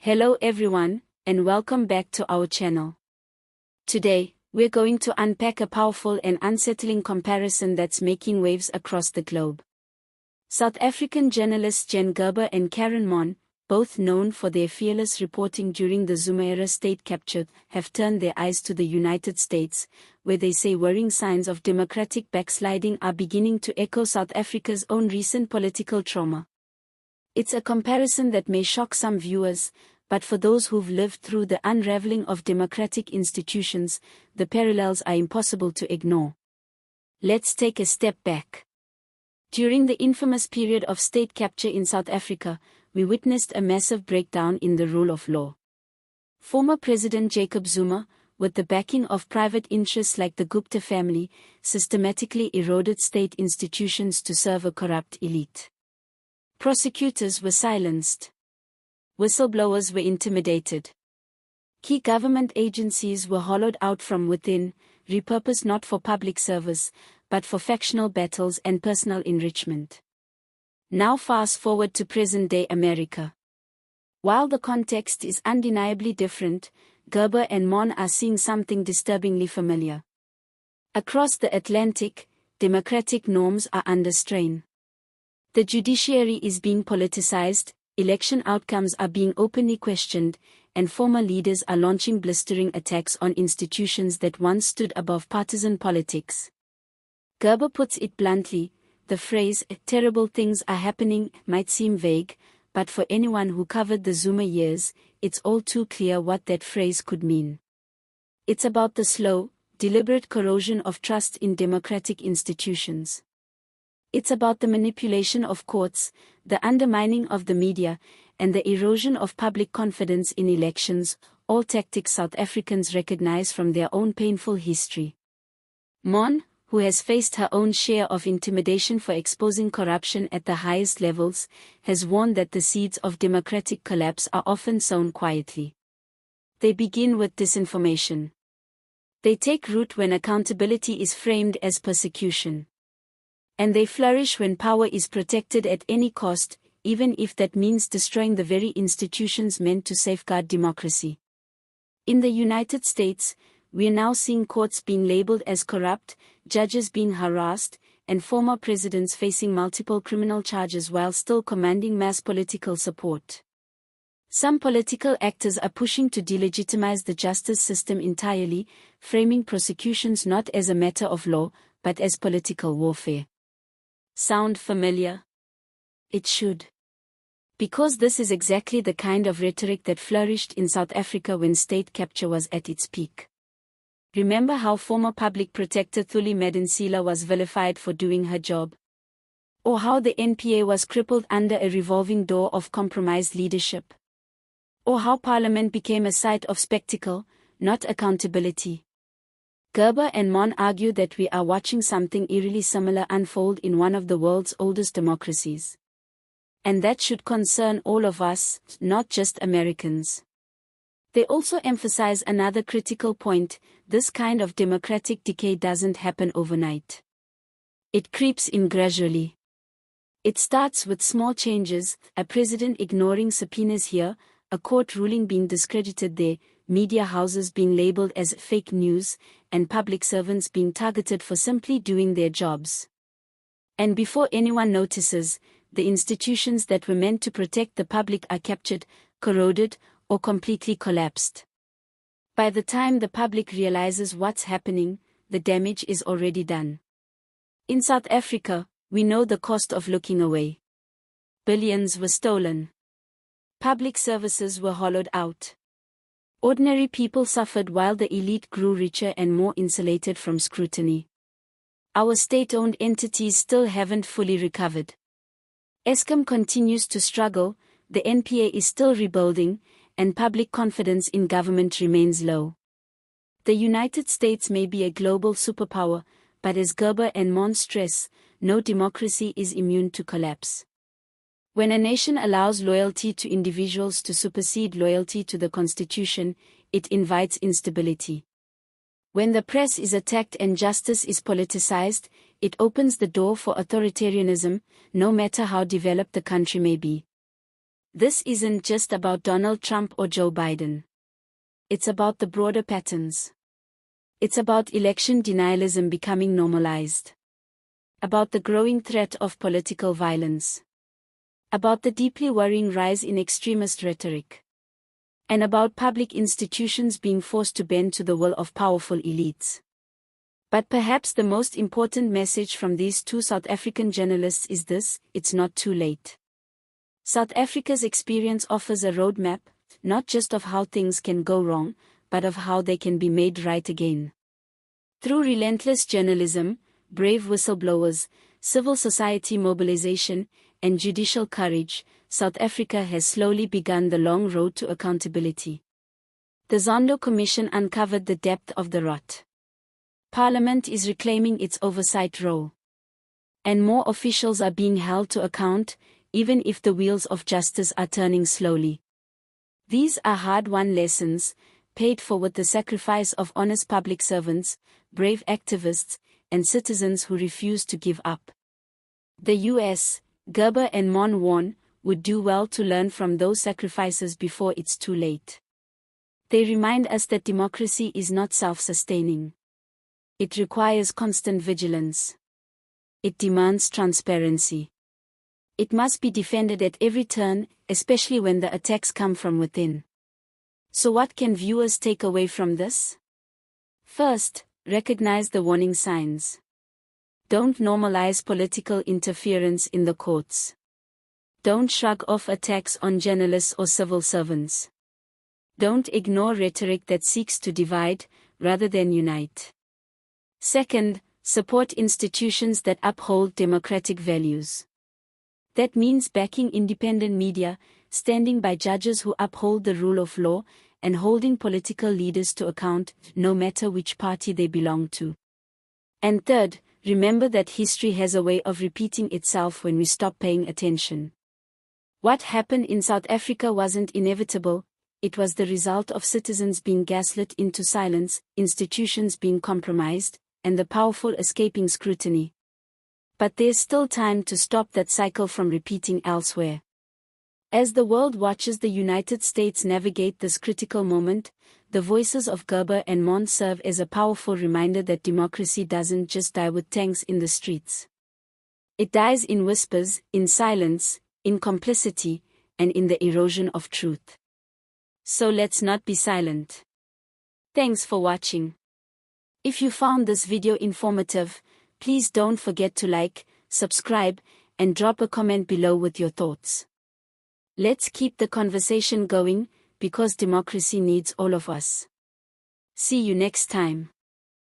Hello everyone, and welcome back to our channel. Today, we're going to unpack a powerful and unsettling comparison that's making waves across the globe. South African journalists Gerber and Karyn, both known for their fearless reporting during the Zuma-Era state capture, have turned their eyes to the United States, where they say worrying signs of democratic backsliding are beginning to echo South Africa's own recent political trauma. It's a comparison that may shock some viewers, but for those who've lived through the unraveling of democratic institutions, the parallels are impossible to ignore. Let's take a step back. During the infamous period of state capture in South Africa, we witnessed a massive breakdown in the rule of law. Former President Jacob Zuma, with the backing of private interests like the Gupta family, systematically eroded state institutions to serve a corrupt elite. Prosecutors were silenced. Whistleblowers were intimidated. Key government agencies were hollowed out from within, repurposed not for public service, but for factional battles and personal enrichment. Now fast forward to present-day America. While the context is undeniably different, Gerber and Maughan are seeing something disturbingly familiar. Across the Atlantic, democratic norms are under strain. The judiciary is being politicized, election outcomes are being openly questioned, and former leaders are launching blistering attacks on institutions that once stood above partisan politics. Gerber puts it bluntly, the phrase, "terrible things are happening," might seem vague, but for anyone who covered the Zuma years, it's all too clear what that phrase could mean. It's about the slow, deliberate corrosion of trust in democratic institutions. It's about the manipulation of courts, the undermining of the media, and the erosion of public confidence in elections, all tactics South Africans recognize from their own painful history. Maughan, who has faced her own share of intimidation for exposing corruption at the highest levels, has warned that the seeds of democratic collapse are often sown quietly. They begin with disinformation. They take root when accountability is framed as persecution. And they flourish when power is protected at any cost, even if that means destroying the very institutions meant to safeguard democracy. In the United States, we are now seeing courts being labeled as corrupt, judges being harassed, and former presidents facing multiple criminal charges while still commanding mass political support. Some political actors are pushing to delegitimize the justice system entirely, framing prosecutions not as a matter of law, but as political warfare. Sound familiar? It should. Because this is exactly the kind of rhetoric that flourished in South Africa when state capture was at its peak. Remember how former public protector Thuli Madonsela was vilified for doing her job? Or how the NPA was crippled under a revolving door of compromised leadership? Or how Parliament became a site of spectacle, not accountability? Gerber and Maughan argue that we are watching something eerily similar unfold in one of the world's oldest democracies. And that should concern all of us, not just Americans. They also emphasize another critical point: this kind of democratic decay doesn't happen overnight. It creeps in gradually. It starts with small changes, a president ignoring subpoenas here, a court ruling being discredited there, media houses being labeled as fake news, and public servants being targeted for simply doing their jobs. And before anyone notices, the institutions that were meant to protect the public are captured, corroded, or completely collapsed. By the time the public realizes what's happening, the damage is already done. In South Africa, we know the cost of looking away. Billions were stolen. Public services were hollowed out. Ordinary people suffered while the elite grew richer and more insulated from scrutiny. Our state-owned entities still haven't fully recovered. Eskom continues to struggle, the NPA is still rebuilding, and public confidence in government remains low. The United States may be a global superpower, but as Gerber and Maughan stress, no democracy is immune to collapse. When a nation allows loyalty to individuals to supersede loyalty to the Constitution, it invites instability. When the press is attacked and justice is politicized, it opens the door for authoritarianism, no matter how developed the country may be. This isn't just about Donald Trump or Joe Biden. It's about the broader patterns. It's about election denialism becoming normalized. About the growing threat of political violence. About the deeply worrying rise in extremist rhetoric. And about public institutions being forced to bend to the will of powerful elites. But perhaps the most important message from these two South African journalists is this: it's not too late. South Africa's experience offers a roadmap, not just of how things can go wrong, but of how they can be made right again. Through relentless journalism, brave whistleblowers, civil society mobilization, and judicial courage, South Africa has slowly begun the long road to accountability. The Zondo Commission uncovered the depth of the rot. Parliament is reclaiming its oversight role. And more officials are being held to account, even if the wheels of justice are turning slowly. These are hard-won lessons, paid for with the sacrifice of honest public servants, brave activists, and citizens who refuse to give up. The US, Gerber and Maughan would do well to learn from those sacrifices before it's too late. They remind us that democracy is not self-sustaining. It requires constant vigilance. It demands transparency. It must be defended at every turn, especially when the attacks come from within. So what can viewers take away from this? First, recognize the warning signs. Don't normalize political interference in the courts. Don't shrug off attacks on journalists or civil servants. Don't ignore rhetoric that seeks to divide, rather than unite. Second, support institutions that uphold democratic values. That means backing independent media, standing by judges who uphold the rule of law, and holding political leaders to account, no matter which party they belong to. And third, remember that history has a way of repeating itself when we stop paying attention. What happened in South Africa wasn't inevitable, it was the result of citizens being gaslit into silence, institutions being compromised, and the powerful escaping scrutiny. But there's still time to stop that cycle from repeating elsewhere. As the world watches the United States navigate this critical moment, the voices of Gerber and Maughan serve as a powerful reminder that democracy doesn't just die with tanks in the streets. It dies in whispers, in silence, in complicity, and in the erosion of truth. So let's not be silent. Thanks for watching. If you found this video informative, please don't forget to like, subscribe, and drop a comment below with your thoughts. Let's keep the conversation going, because democracy needs all of us. See you next time.